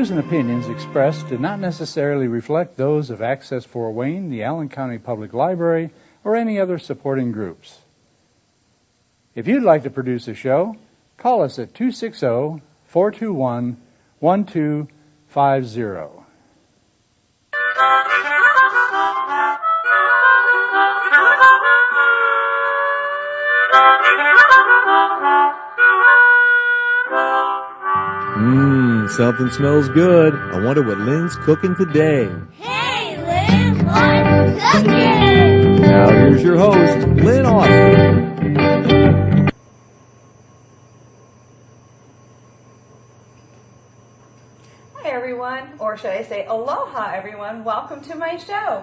views and opinions expressed do not necessarily reflect those of Access Fort Wayne, the Allen County Public Library, or any other supporting groups. If you'd like to produce a show, call us at 260-421-1250. Something smells good. I wonder what Lynn's cooking today. Hey, Lynn, what's cooking? Now here's your host, Lynn Austin. Hi, everyone, or should I say aloha, everyone. Welcome to my show.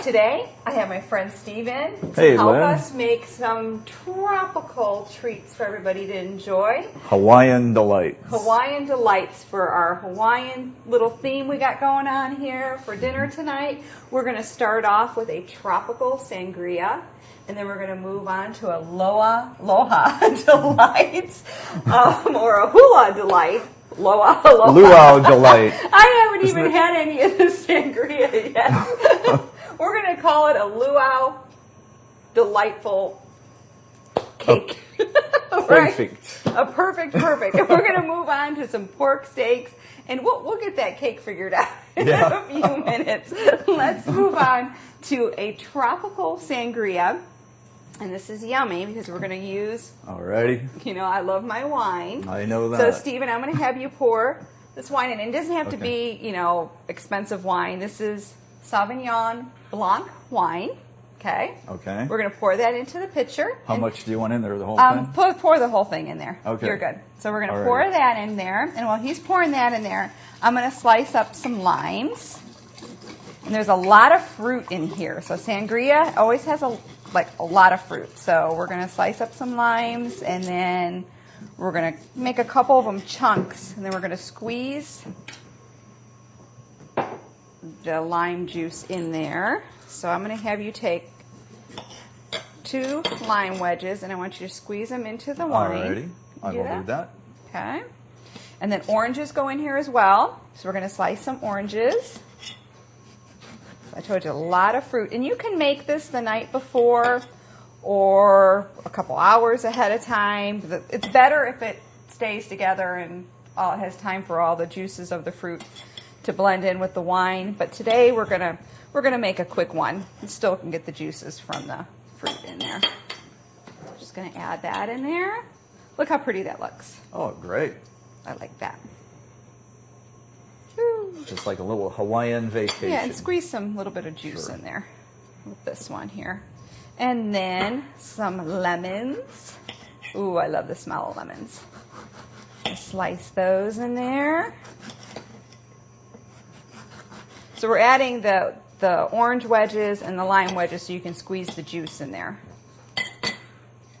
Today, I have my friend Steven to help us make some tropical treats for everybody to enjoy. Hawaiian delights. Hawaiian delights for our Hawaiian little theme we got going on here for dinner tonight. We're going to start off with a tropical sangria, and then we're going to move on to a aloha delight, or a hula delight. Luau delight. I haven't even had any of this sangria yet. We're going to call it a luau delightful cake. Perfect. Right? A perfect. And we're going to move on to some pork steaks, and we'll get that cake figured out in a few minutes. Let's move on to a tropical sangria. And this is yummy because we're going to use, alrighty. I love my wine. I know that. So, Stephen, I'm going to have you pour this wine in. And it doesn't have to be, expensive wine. This is Sauvignon Blanc wine. Okay. Okay. We're going to pour that into the pitcher. How much do you want in there? The whole thing? Pour the whole thing in there. Okay. You're good. So we're going to pour that in there. And while he's pouring that in there, I'm going to slice up some limes. And there's a lot of fruit in here. So sangria always has a lot of fruit. So we're going to slice up some limes, and then we're going to make a couple of them chunks, and then we're going to squeeze the lime juice in there. So I'm going to have you take 2 lime wedges, and I want you to squeeze them into the wine. Alrighty. I will do that. Okay. And then oranges go in here as well. So we're going to slice some oranges. I told you a lot of fruit. And you can make this the night before or a couple hours ahead of time. It's better if it stays together and it has time for all the juices of the fruit to blend in with the wine. But today we're gonna make a quick one. You still can get the juices from the fruit in there. Just gonna add that in there. Look how pretty that looks. Oh, great. I like that. Just like a little Hawaiian vacation. Yeah, and squeeze some little bit of juice in there with this one here. And then some lemons. Ooh, I love the smell of lemons. Slice those in there. So we're adding the orange wedges and the lime wedges so you can squeeze the juice in there.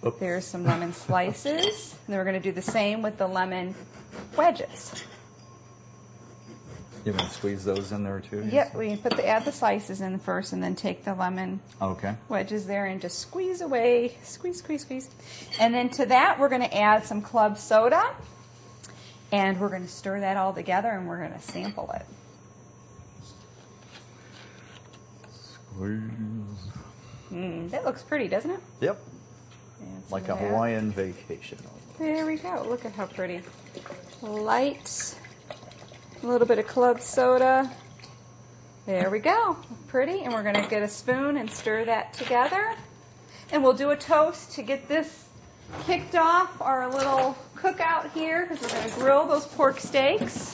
Oops. There's some lemon slices. And then we're going to do the same with the lemon wedges. You're going to squeeze those in there too? Yep, we add the slices in first, and then take the lemon wedges there and just squeeze away. Squeeze. And then to that, we're going to add some club soda, and we're going to stir that all together, and we're going to sample it. Squeeze. That looks pretty, doesn't it? Yep. Like a Hawaiian vacation. There we go. Look at how pretty. Light. A little bit of club soda. There we go. Pretty. And we're going to get a spoon and stir that together. And we'll do a toast to get this kicked off, our little cookout here, because we're going to grill those pork steaks.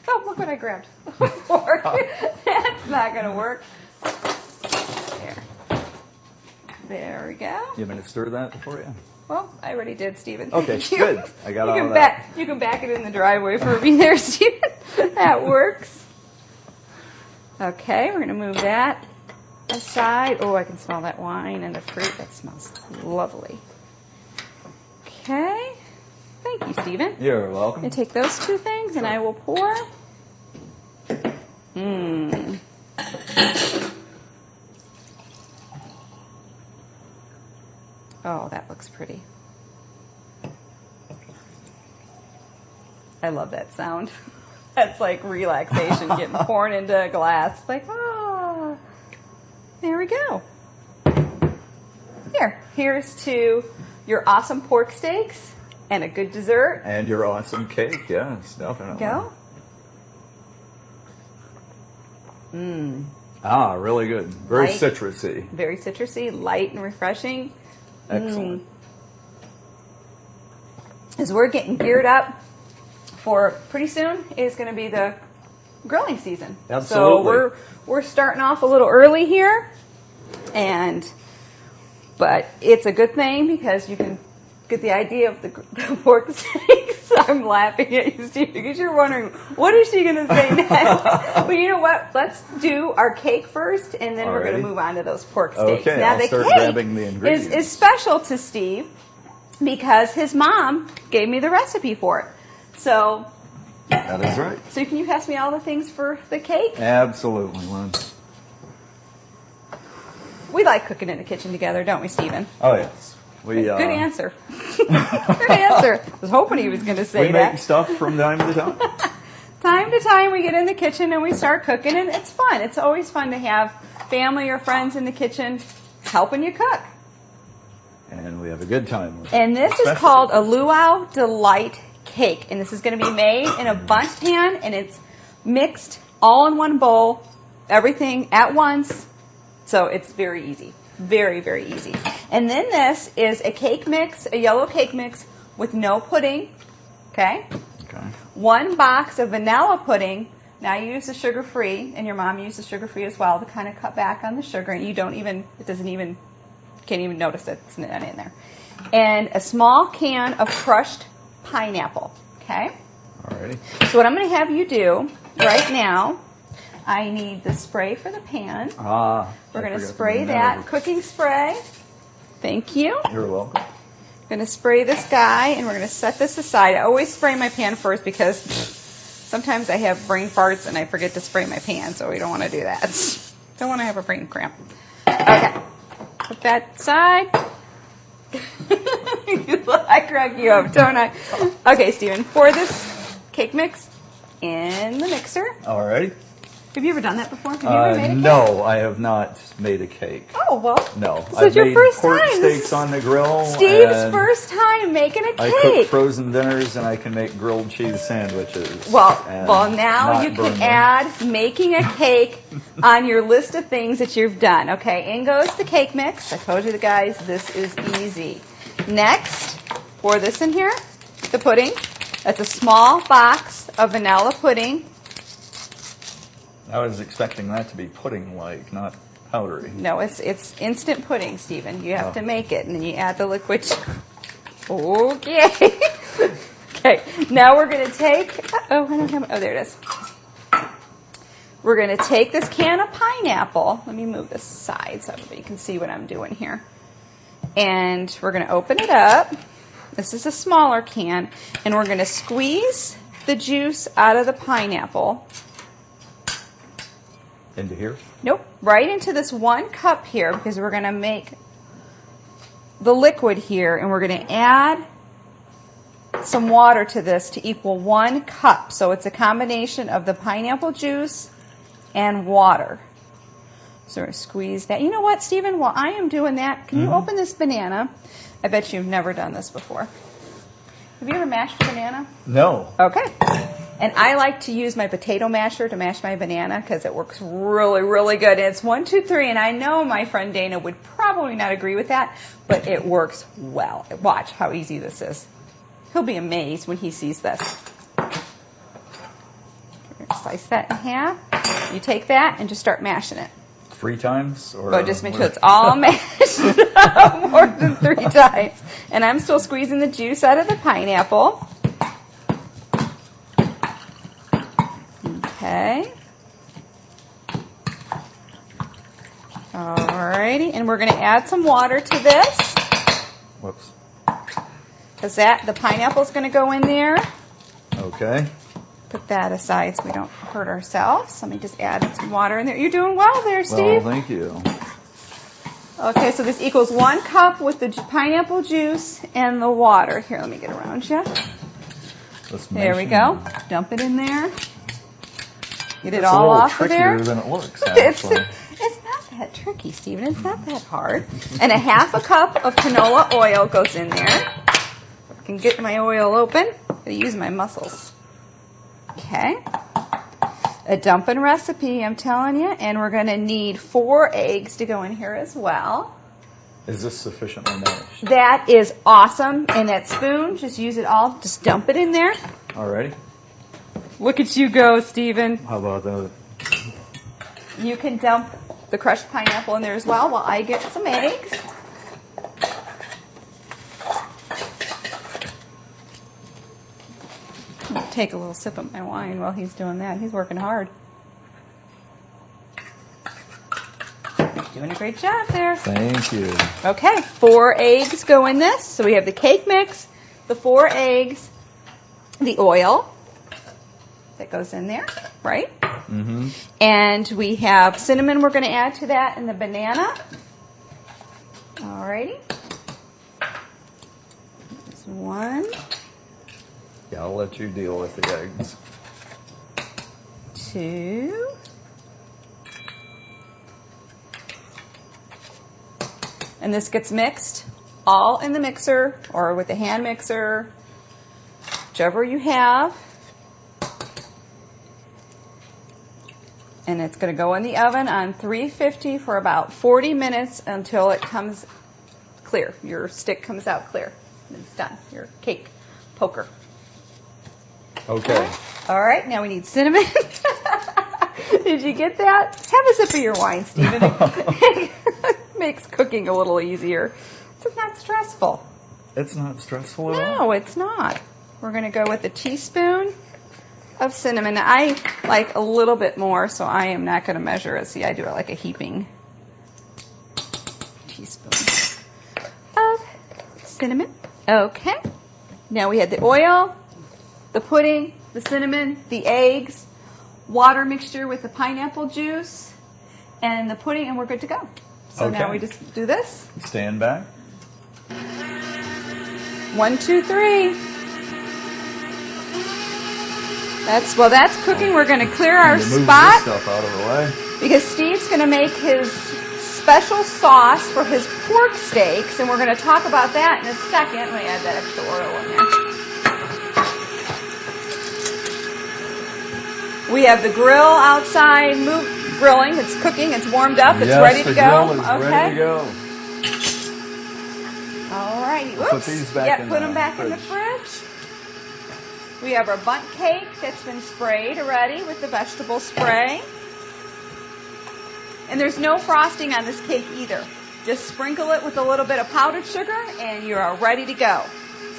Oh, look what I grabbed. Pork. That's not going to work. There we go. You want me to stir that for you? Well, I already did, Stephen. Okay, good. I got all that. You can back it in the driveway for me there, Stephen. That works. Okay, we're going to move that aside. Oh, I can smell that wine and the fruit. That smells lovely. Okay. Thank you, Stephen. You're welcome. And take those 2 things, and I will pour. Oh, that looks pretty. I love that sound. That's like relaxation, getting poured into a glass. Like, ah, there we go. Here's to your awesome pork steaks and a good dessert. And your awesome cake, yes, definitely. Go. Ah, really good. Very Light. citrusy. Very citrusy, light and refreshing. Excellent. As we're getting geared up for pretty soon is going to be the grilling season. Absolutely. So we're starting off a little early here, but it's a good thing because you can get the idea of the pork steaks. I'm laughing at you, Steve, because you're wondering, what is she going to say next? But you know what? Let's do our cake first, and then we're going to Alrighty. move on to those pork steaks. Okay, now, I'll the start cake grabbing the ingredients. is special to Steve because his mom gave me the recipe for it. So, That is right. so can you pass me all the things for the cake? Absolutely, Lynn. We like cooking in the kitchen together, don't we, Stephen? Oh, yes. Good answer. Good answer. I was hoping he was going to say We that. make stuff from time to time. Time to time, we get in the kitchen and we start cooking, and it's fun. It's always fun to have family or friends in the kitchen helping you cook. And we have a good time with it. And this is Especially- called a luau delight cake, and this is going to be made in a bundt pan, and it's mixed all in one bowl, everything at once. So it's very easy. Very, very easy. And then this is a cake mix, a yellow cake mix with no pudding. Okay? Okay. 1 box of vanilla pudding. Now you use the sugar-free, and your mom used the sugar-free as well to kind of cut back on the sugar. And you don't even, can't even notice that it's not in there. And a small can of crushed pineapple. Okay? Alrighty. So what I'm going to have you do right now, I need the spray for the pan. We're going to spray that cooking spray. Thank you. You're welcome. Going to spray this guy, and we're going to set this aside. I always spray my pan first because sometimes I have brain farts and I forget to spray my pan, so we don't want to do that. Don't want to have a brain cramp. Okay. Put that aside. I crack you up, don't I? Okay, Stephen, pour this cake mix in the mixer. Alrighty. Have you ever done that before? Have you ever made a cake? No, I have not made a cake. Oh, well. No. This I've is your made first pork time. steaks on the grill. Steve's and first time making a I cook cake. frozen dinners, and I can make grilled cheese sandwiches. Well, and now not you burn can them. add making a cake on your list of things that you've done. Okay, in goes the cake mix. I told you the guys, this is easy. Next, pour this in here, the pudding. That's a small box of vanilla pudding. I was expecting that to be pudding-like, not powdery. No, it's instant pudding, Stephen. You have to make it, and then you add the liquid. Okay. Okay, now we're going to take, I don't have, there it is. We're going to take this can of pineapple. Let me move this aside so you can see what I'm doing here. And we're going to open it up. This is a smaller can. And we're going to squeeze the juice out of the pineapple. Into here? Nope, right into this 1 cup here because we're going to make the liquid here, and we're going to add some water to this to equal 1 cup. So it's a combination of the pineapple juice and water. So we're going to squeeze that. You know what, Stephen? While I am doing that, can you open this banana? I bet you've never done this before. Have you ever mashed a banana? No. Okay. And I like to use my potato masher to mash my banana because it works really, really good. And it's 1, 2, 3, and I know my friend Dana would probably not agree with that, but it works well. Watch how easy this is. He'll be amazed when he sees this. We're going to slice that in half. You take that and just start mashing it. 3 times? Or But just make sure it's all mashed up more than 3 times. And I'm still squeezing the juice out of the pineapple. Okay. Alrighty, and we're going to add some water to this Whoops. because the pineapple's going to go in there. Okay. Put that aside so we don't hurt ourselves. Let me just add some water in there. You're doing well there, Well, Steve. thank you. Okay, so this equals 1 cup with the pineapple juice and the water. Here, let me get around you. Let's There we mash go. it. Dump it in there. Get it It's a all little off of there. trickier than it looks, It's, actually. it's not that tricky, Stephen. It's not that hard. And a half a cup of canola oil goes in there. I can get my oil open. I'm going to use my muscles. Okay. A dumping recipe, I'm telling you. And we're going to need 4 eggs to go in here as well. Is this sufficiently mashed? That is awesome. And that spoon, just use it all. Just dump it in there. Alrighty. Look at you go, Stephen. How about that? You can dump the crushed pineapple in there as well while I get some eggs. I'll take a little sip of my wine while he's doing that. He's working hard. Doing a great job there. Thank you. Okay, 4 eggs go in this. So we have the cake mix, the 4 eggs, the oil that goes in there, right? Mm-hmm. And we have cinnamon we're going to add to that and the banana. Alrighty. There's 1, Yeah, I'll let you deal with the eggs. 2. And this gets mixed all in the mixer or with a hand mixer, whichever you have. And it's going to go in the oven on 350 for about 40 minutes until it comes clear. Your stick comes out clear. And it's done. Your cake poker. Okay. All right, now we need cinnamon. Did you get that? Have a sip of your wine, Stephen. It makes cooking a little easier. It's not stressful. It's not stressful at all? No, it's not. We're going to go with a teaspoon of cinnamon. I like a little bit more, so I am not going to measure it. See, I do it like a heaping teaspoon of cinnamon. Okay. Now we had the oil, the pudding, the cinnamon, the eggs, water mixture with the pineapple juice, and the pudding, and we're good to go. So now Okay. we just do this. Stand back. 1, 2, 3. That's cooking. We're going to clear our Move this spot stuff out of the way. because Steve's going to make his special sauce for his pork steaks, and we're going to talk about that in a second. Let me add that extra oil in there. We have the grill outside grilling. It's cooking. It's warmed up. It's Yes, ready to the go. grill is Okay. ready to go. All righty. Put Oops. these back Yep, in put the them back in the fridge. We have our bundt cake that's been sprayed already with the vegetable spray. And there's no frosting on this cake either. Just sprinkle it with a little bit of powdered sugar and you are ready to go.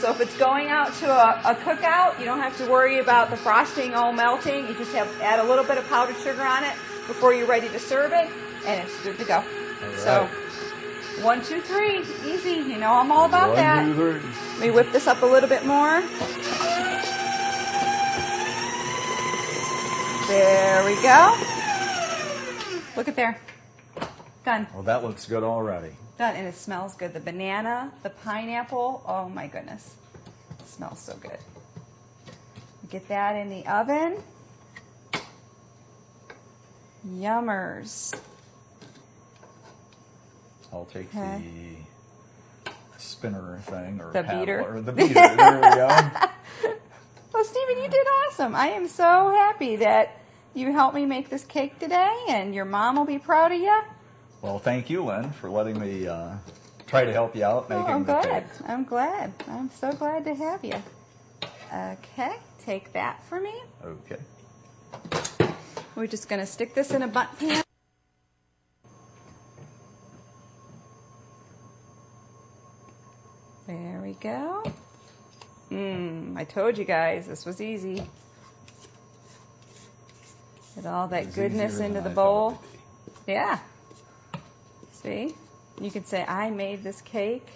So if it's going out to a cookout, you don't have to worry about the frosting all melting. You just add a little bit of powdered sugar on it before you're ready to serve it, and it's good to go. right. So 1, 2, 3, easy. You know I'm all about that. 1, 2, 3. Let me whip this up a little bit more. There we go. Look at there. Done. Well, that looks good already. Done. And it smells good. The banana, the pineapple. Oh my goodness. It smells so good. Get that in the oven. Yummers. I'll take Okay. the spinner thing or The paddle, beater. or the beater. There we go. Well, Stephen, you did awesome. I am so happy that you helped me make this cake today, and your mom will be proud of you. Well, thank you, Lynn, for letting me try to help you out making I'm the glad. cake. I'm glad. I'm so glad to have you. Okay, take that for me. Okay. We're just going to stick this in a bundt pan. There we go. I told you guys this was easy. Get all that It's goodness easier into than the I bowl. thought it'd be. Yeah. See? You could say, I made this cake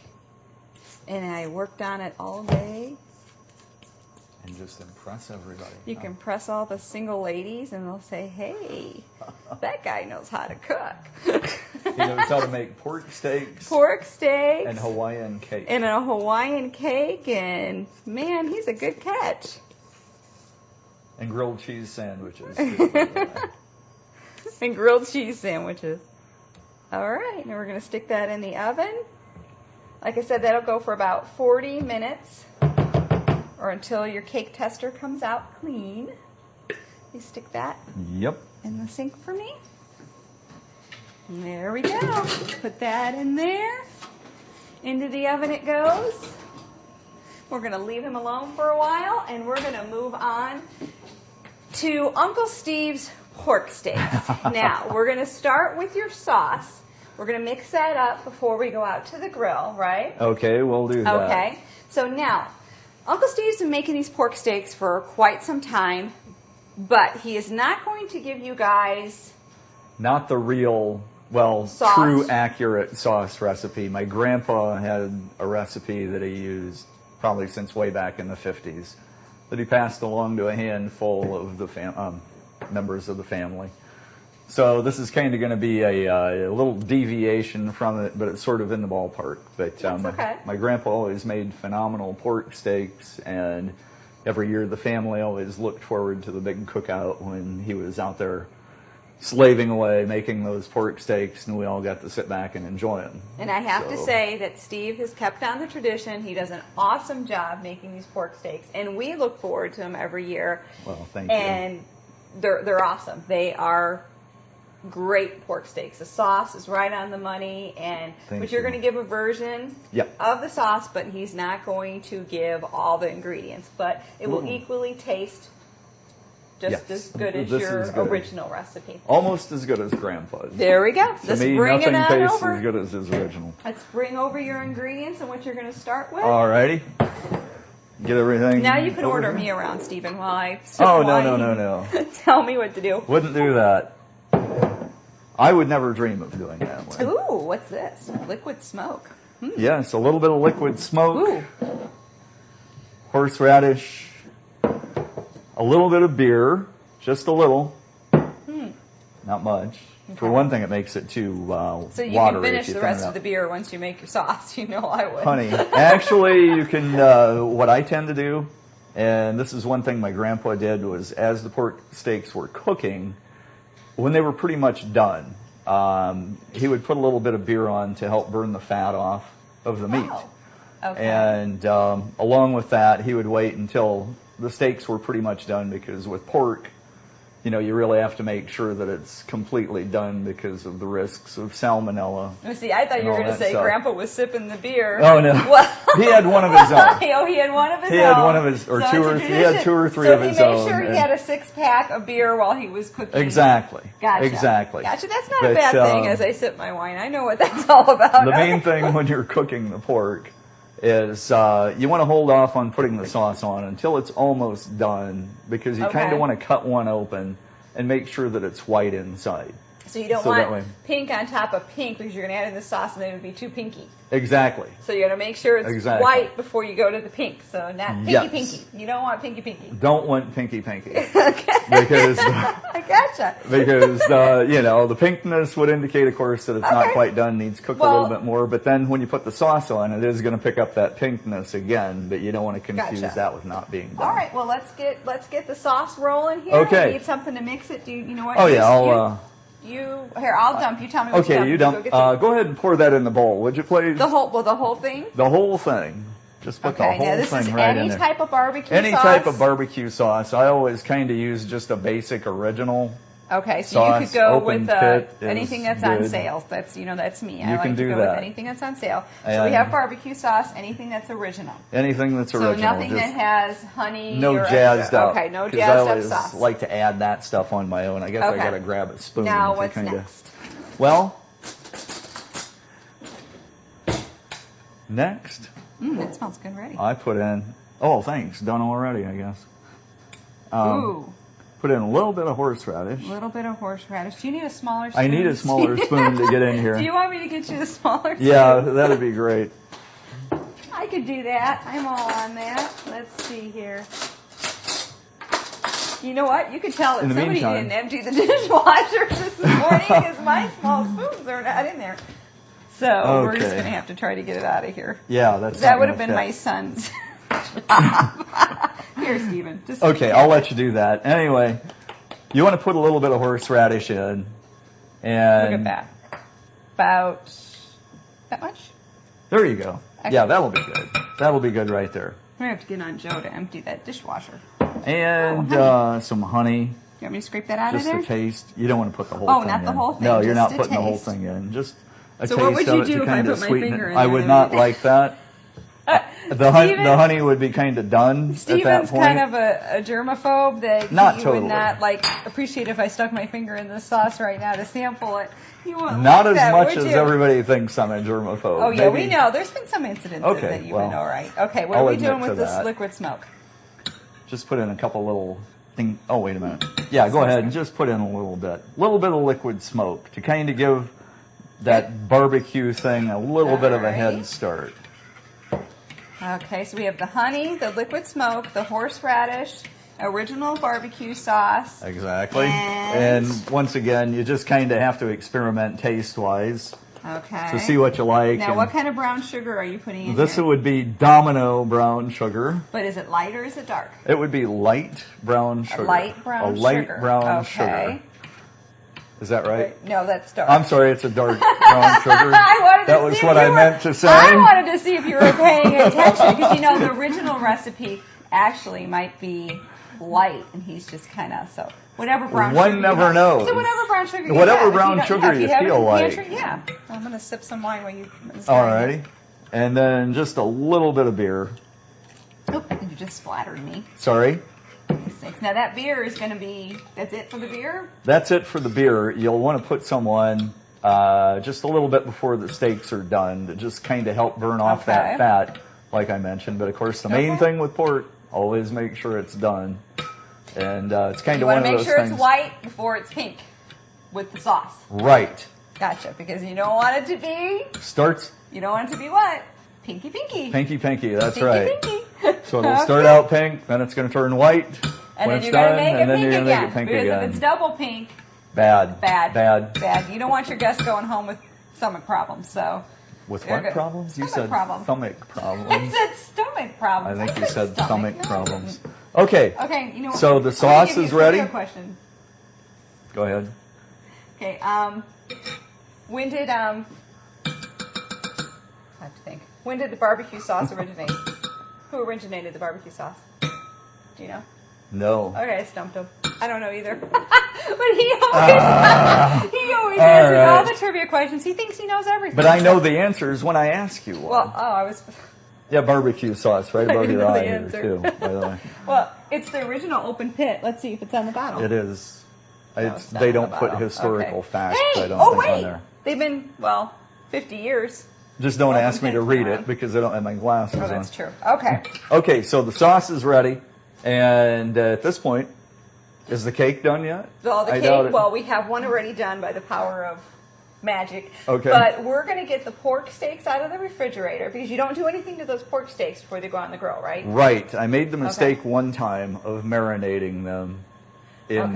and I worked on it all day. And just impress everybody. You can press all the single ladies and they'll say, hey, that guy knows how to cook. He knows how to make pork steaks Pork steaks and Hawaiian cake. and a Hawaiian cake, and man, he's a good catch. And grilled cheese sandwiches. And grilled cheese sandwiches. All right, now we're going to stick that in the oven. Like I said, that'll go for about 40 minutes or until your cake tester comes out clean. You stick that Yep. in the sink for me. And there we go. Put that in there. Into the oven it goes. We're going to leave him alone for a while, and we're going to move on to Uncle Steve's pork steaks. Now, we're going to start with your sauce. We're going to mix that up before we go out to the grill, right? Okay, we'll do that. Okay. So now, Uncle Steve's been making these pork steaks for quite some time, but he is not going to give you guys... Not the real, well, Sauce. true, accurate sauce recipe. My grandpa had a recipe that he used probably since way back in the 50s that he passed along to a handful of the members of the family. So this is kind of going to be a little deviation from it, but it's sort of in the ballpark. But That's okay. my grandpa always made phenomenal pork steaks, and every year the family always looked forward to the big cookout when he was out there slaving away making those pork steaks, and we all got to sit back and enjoy them. And I have to say that Steve has kept on the tradition. He does an awesome job making these pork steaks, and we look forward to them every year. Well, thank you. And they're awesome. They are great pork steaks. The sauce is right on the money, but you're going to give a version Yep. of the sauce, but he's not going to give all the ingredients. But it will equally taste just Yes. as good as This your is good. original recipe. Almost as good as grandpa's. There we go. To Let's me, bring nothing it on tastes over. as good as his original. Let's bring over your ingredients and what you're going to start with. Alrighty. Get everything. Now you can over order here. me around, Stephen, while I Oh, no. tell me what to do. Wouldn't do that. I would never dream of doing that. Lynn. Ooh, what's this? Liquid smoke. Yes, a little bit of liquid smoke, Ooh, horseradish, a little bit of beer, just a little, not much. For one thing, it makes it too so you watery can finish if you the thin it rest of up. the beer once you make your sauce. You know I would. Honey, actually, you can. What I tend to do, and this is one thing my grandpa did, was as the pork steaks were cooking, when they were pretty much done, he would put a little bit of beer on to help burn the fat off of the meat. Oh, okay. And along with that, he would wait until the steaks were pretty much done, because with pork, you know, you really have to make sure that it's completely done because of the risks of salmonella. Let's see, I thought you were all going to that say stuff. Grandpa was sipping the beer. Oh, no. Well, He had one of his own. oh, he had one of his own. He had one of his, or So two, it's a or he had tradition. 2 or 3 so of his he own. made sure he and- had a 6-pack of beer while he was cooking. Exactly. Gotcha. Exactly. Gotcha. That's not a But, bad thing as I sip my wine. I know what that's all about. The main thing when you're cooking the pork is you want to hold off on putting the sauce on until it's almost done, because you kind Okay. of want to cut one open and make sure that it's white inside. So you don't So that want way- pink on top of pink, because you're going to add in the sauce and then it would be too pinky. Exactly. So you got to make sure it's Exactly. white before you go to the pink. So not pinky Yes. pinky. You don't want pinky pinky. Don't want pinky Okay. because I gotcha. you know, the pinkness would indicate, of course, that it's not Okay. quite done, needs cooked a Well- little bit more. But then when you put the sauce on, it is going to pick up that pinkness again. But you don't want to confuse Gotcha. that with not being done. All right. Well, let's get the sauce rolling here. Okay. We need something to mix it. You know what? Oh You- yeah, I'll. Here, I'll dump. You tell me what Okay, you dump. Go get the, Go ahead and pour that in the bowl, would you please? the whole thing. The whole thing. Just put the Okay. whole Now this thing is right in any there. type of barbecue Any sauce. type of barbecue sauce. I always kind of use just a basic original. Okay, so you sauce, could go open with pit is anything that's on good. sale. That's that's me. I You like can to do go that. with anything that's on sale. So we And- have barbecue sauce, anything that's original. Anything that's original. So nothing just that has honey. no or jazzed up. Okay, no 'cause jazzed I up always sauce. like to add that stuff on my own. I guess Okay. I got to grab a spoon. Now to what's kinda, next? Well, next That smells good already. I put in. Oh, thanks. Done already, I guess. Ooh, Put in a little bit of horseradish. a little bit of horseradish. Do you need a smaller spoon? I need a smaller spoon to get in here. Do you want me to get you a smaller spoon? Yeah, that'd be great. I could do that. I'm all on that. Let's see here. You know what? You could tell that In the somebody meantime- didn't empty the dishwasher this morning because my small spoons are not in there. So we're just Okay. going to have to try to get it out of here. Yeah, that's That not would have gonna been fit. my son's job. Here, Stephen. Just Okay, I'll let you do that. Anyway, you want to put a little bit of horseradish in. And Look at that. About that much? There you go. Okay. Yeah, that'll be good. That'll be good right there. I'm going to have to get on Joe to empty that dishwasher. And some honey. You want me to scrape that out Just of there? a taste. You don't want to put the whole Oh, thing not in. the whole thing, No, you're just not a putting the whole taste. thing in. Just a So taste what would of you it do to if I kind put of my sweeten finger it. in I there would and not everything? like that. Steven? The honey would be kind of done at that Steven's point. kind of a germaphobe that Not he totally. would not like appreciate if I stuck my finger in the sauce right now to sample it. You wouldn't Not like as that, much would as you? everybody thinks I'm a germaphobe. Oh yeah, Maybe- we know. There's been some incidences Okay, that you well, would know, right? Okay, what I'll are we admit doing to with this that. liquid smoke? Just put in a couple little thing. Oh, wait a minute. Yeah, go ahead and just put in a little bit. A little bit of liquid smoke to kind of give that barbecue thing a little bit of a head Alright. start. Okay, so we have the honey, the liquid smoke, the horseradish, original barbecue sauce. Exactly. And- And once again, you just kind of have to experiment taste-wise Okay. to see what you like. Now, and what kind of brown sugar are you putting in this here? would be Domino brown sugar. But is it light or is it dark? It would be light brown sugar. A light brown A light sugar. brown Okay. sugar. Is that right? No, that's dark. I'm sorry, it's a dark brown sugar. I wanted to That see was if what you I were- meant to say. I wanted to see if you were paying attention because you know the original recipe actually might be light, and he's just kind of so whatever brown One sugar. you never have. knows. So whatever brown sugar. You Whatever have. If brown don't- sugar if you have it feel in the like. pantry, yeah. I'm gonna sip some wine while you. Alrighty. And then just a little bit of beer. Oh, you just splattered me. Sorry. Thanks. Now that beer is going to be. That's it for the beer. That's it for the beer. You'll want to put some on just a little bit before the steaks are done to just kind of help burn off Okay. that fat, like I mentioned. But of course, the main Okay. thing with pork, always make sure it's done. And it's kind You of one want of to those make sure things. it's white before it's pink with the sauce. Right. Gotcha. Because you don't want it to be. Starts You don't want it to be what? Pinky, pinky. pinky, pinky. That's Pinky, right. pinky. So it'll start out pink, then it's going to turn white. And when then it's you're going done, to make it and then pink you're again. going to make it pink Because again. if it's double pink, Bad. bad. Bad. Bad. You don't want your guests going home with stomach problems. So With They're what good. problems? You Stomach said problem. stomach I problems. said stomach problems. I think you said stomach No. problems. Okay. Okay, you know what? So the I'm gonna sauce give you is a ready? trivia question. Go ahead. Okay, when did I have to think. When did the barbecue sauce originate? Who originated the barbecue sauce? Do you know? No. Okay, I stumped him. I don't know either. But he always answers right. all the trivia questions. He thinks he knows everything. But I know the answers when I ask you one. Well, I was. Yeah, barbecue sauce right I above didn't your know the eye here, answer. too, by the way. Well, it's the original open pit. Let's see if it's on the bottle. It is. it's not They on don't the put bottle. historical Okay. facts, Hey! I don't Oh, think, wait! on there. They've been, 50 years. Just don't Open ask me to pit's read been it around. because I don't have my glasses Oh, on. that's true. Okay. Okay, so the sauce is ready. And at this point, is the cake done yet? Well, the I doubt cake, it. well, we have one already done by the power of magic. Okay. But we're going to get the pork steaks out of the refrigerator because you don't do anything to those pork steaks before they go on the grill, right? Right. I made the mistake one time of marinating them in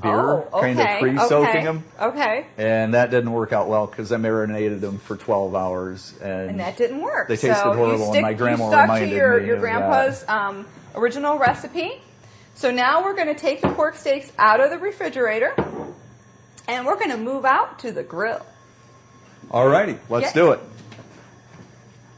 beer, kind of pre-soaking them. Okay. And that didn't work out well because I marinated them for 12 hours. And that didn't work. They tasted so horrible, and my grandma you stuck reminded to your, me your of grandpa's original recipe. So now we're going to take the pork steaks out of the refrigerator and we're going to move out to the grill. All righty, let's Yeah. do it.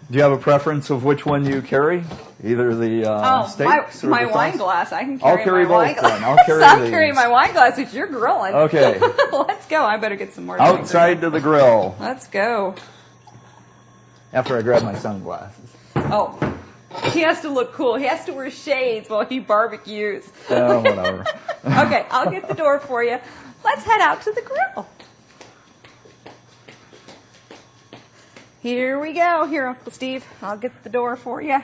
Do you have a preference of which one you carry? Either the steaks or my the wine sauce? glass. I can I'll carry carry my wine both glass. then. I'll carry I'm these. carrying my wine glass because you're grilling. Okay. Let's go. I better get some more drinks. Outside to the grill. Let's go. After I grab my sunglasses. Oh, he has to look cool. He has to wear shades while he barbecues. Whatever. Okay, I'll get the door for you. Let's head out to the grill. Here we go. Here, Uncle Steve. I'll get the door for you.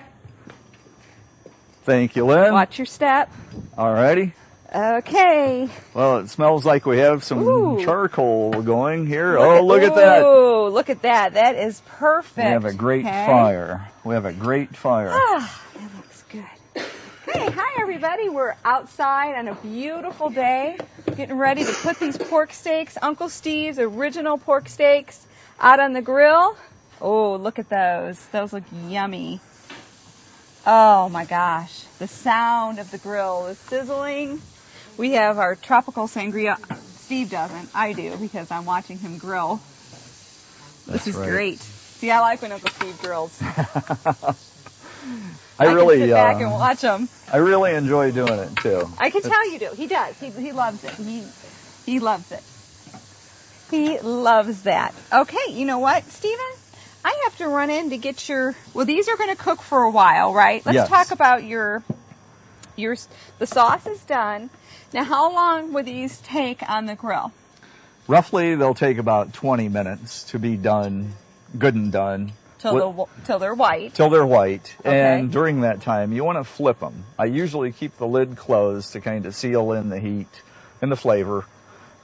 Thank you, Lynn. Watch your step. All righty. Okay. Well, it smells like we have some Ooh. charcoal going here. Look at that. Oh, look at that. That is perfect. We have a great Okay. fire. We have a great fire. Ah, that looks good. Hey, hi everybody. We're outside on a beautiful day, getting ready to put these pork steaks, Uncle Steve's original pork steaks, out on the grill. Oh, look at those. Those look yummy. Oh my gosh, the sound of the grill is sizzling. We have our tropical sangria. Steve doesn't, I do, because I'm watching him grill. This is right. great. See, I like when Uncle Steve grills. I really can sit back and watch him. I really enjoy doing it too. I can tell you do. He does. He loves it. He loves it. He loves that. Okay, you know what, Stephen? I have to run in to get your. Well, these are going to cook for a while, right? Let's Yes. talk about the sauce is done. Now, how long will these take on the grill? Roughly, they'll take about 20 minutes to be done, good and done. Till they're white. Till they're white. Okay. And during that time, you want to flip them. I usually keep the lid closed to kind of seal in the heat and the flavor.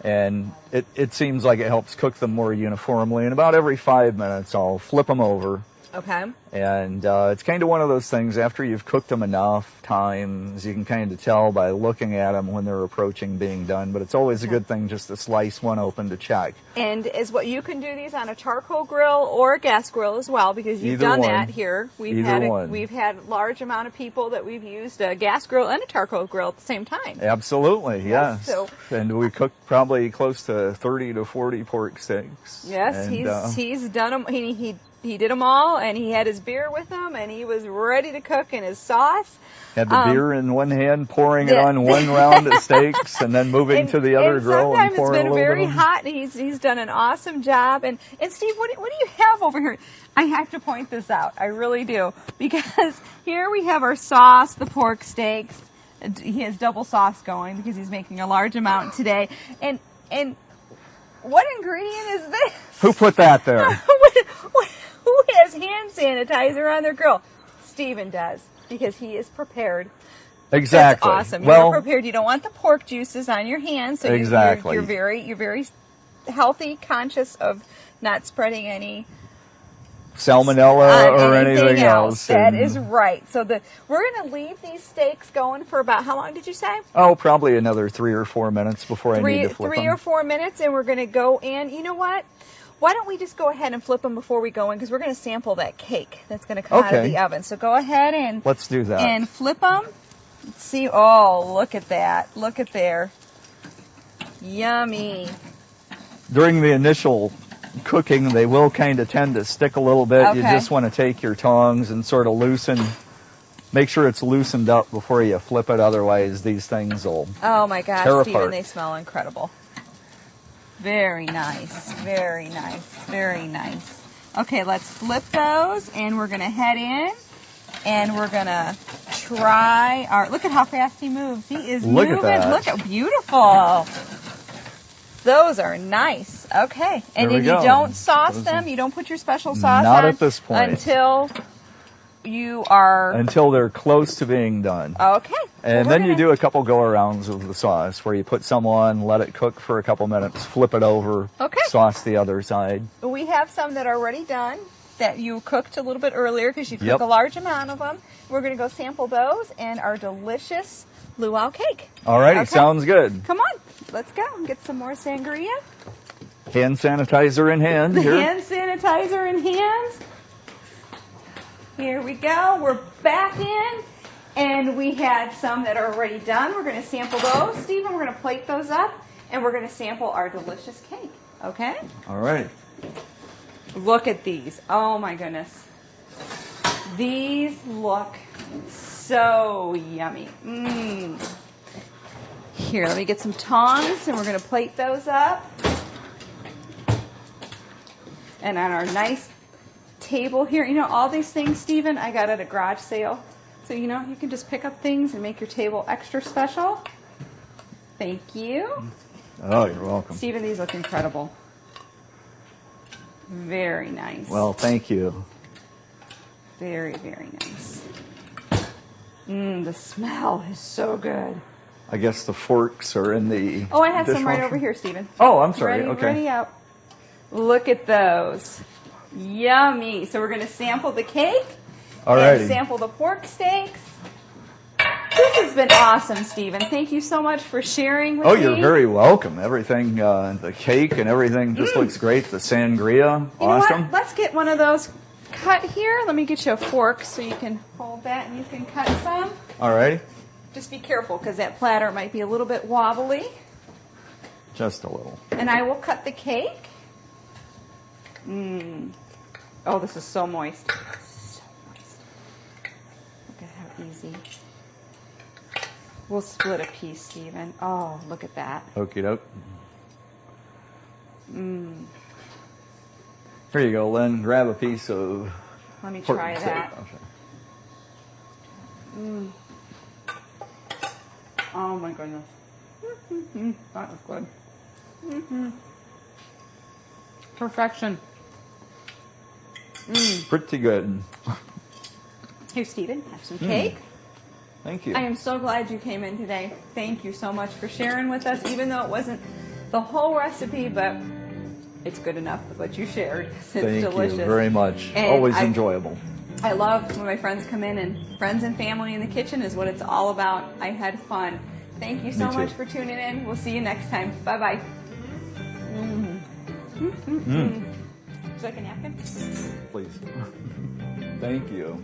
And it seems like it helps cook them more uniformly. And about every 5 minutes, I'll flip them over. Okay. And it's kind of one of those things, after you've cooked them enough times, you can kind of tell by looking at them when they're approaching being done. But it's always a good thing just to slice one open to check. And is what you can do these on a charcoal grill or a gas grill as well, because you've Either done one. that here. We've had a large amount of people that we've used a gas grill and a charcoal grill at the same time. Absolutely, yes. So- and we cooked probably close to 30 to 40 pork steaks. Yes, And, he's done them. He did them all, and he had his beer with him, and he was ready to cook in his sauce. had the beer in one hand, pouring it yeah. on one round of steaks, and then moving to the other grill and sometimes pouring it's been a little very bit of- hot, and he's done an awesome job. And Steve, what do you have over here? I have to point this out. I really do, because here we have our sauce, the pork steaks. He has double sauce going because he's making a large amount today. And what ingredient is this? Who put that there? Who has hand sanitizer on their grill? Steven does, because he is prepared. Exactly. That's awesome. Well, You're prepared. You don't want the pork juices on your hands, so Exactly. you're very healthy, conscious of not spreading any salmonella on or anything else. That and- is right. So we're going to leave these steaks going for about, how long did you say? Oh, probably another 3 or 4 minutes before I need to flip Three them. or 4 minutes, and we're going to go in. You know what? Why don't we just go ahead and flip them before we go in, because we're going to sample that cake that's going to come out of Okay. the oven. So go ahead and Let's do that. and flip them. Let's see. Oh, look at that. Look at there. Yummy. During the initial cooking, they will kind of tend to stick a little bit. You Okay. just want to take your tongs and sort of make sure it's loosened up before you flip it. Otherwise, these things will Oh my gosh, tear Steven, apart. they smell incredible. Very nice. Very nice. Very nice. Okay, let's flip those, and we're going to head in, and we're going to try our... Look at how fast he moves. He is Look at moving. that. Look at beautiful. Those are nice. Okay. And There we then you go. don't sauce Those them. You don't put your special sauce Not on at this point. until you are... until they're close to being done. Okay. And Well, then we're you gonna- do a couple go-arounds of the sauce where you put some on, let it cook for a couple minutes, flip it over, Okay. sauce the other side. We have some that are already done that you cooked a little bit earlier because you cook Yep. a large amount of them. We're going to go sample those and our delicious luau cake. Alrighty, Okay. sounds good. Come on, let's go and get some more sangria. Hand sanitizer in hand The here. hand sanitizer in hand. Here we go. We're back in. And we had some that are already done. We're going to sample those. Stephen, we're going to plate those up. And we're going to sample our delicious cake. Okay? Alright. Look at these. Oh my goodness. These look so yummy. Here, let me get some tongs and we're going to plate those up. And on our nice table here, you know, all these things, Stephen, I got at a garage sale. So, you know, you can just pick up things and make your table extra special. Thank you. Oh, you're welcome. Stephen, these look incredible. Very nice. Well, thank you. Very, very nice. The smell is so good. I guess the forks are in the Oh, I have some right dishwasher. over here, Stephen. Oh, I'm sorry. Ready, Okay. ready up. Look at those. Yummy. So we're going to sample the cake. And Alrighty. sample the pork steaks. This has been awesome, Stephen. Thank you so much for sharing with Oh, me. you're very welcome. Everything, the cake and everything just looks great. The sangria, You know awesome. what? Let's get one of those cut here. Let me get you a fork so you can hold that and you can cut some. All right. Just be careful because that platter might be a little bit wobbly. Just a little. And I will cut the cake. Oh, this is so moist. So moist. Look at how easy. We'll split a piece, Stephen. Oh, look at that. Okie doke. Here you go, Lynn. Grab a piece of. Let me pork try steak. that. Okay. Oh my goodness. That was good. Perfection. Pretty good. Here, Stephen, have some cake. Thank you. I am so glad you came in today. Thank you so much for sharing with us, even though it wasn't the whole recipe, but it's good enough with what you shared. It's delicious. Thank you very much. And Always enjoyable. I love when my friends come in, and friends and family in the kitchen is what it's all about. I had fun. Thank you so Me too. much for tuning in. We'll see you next time. Bye-bye. Would you like a napkin? Please. Thank you.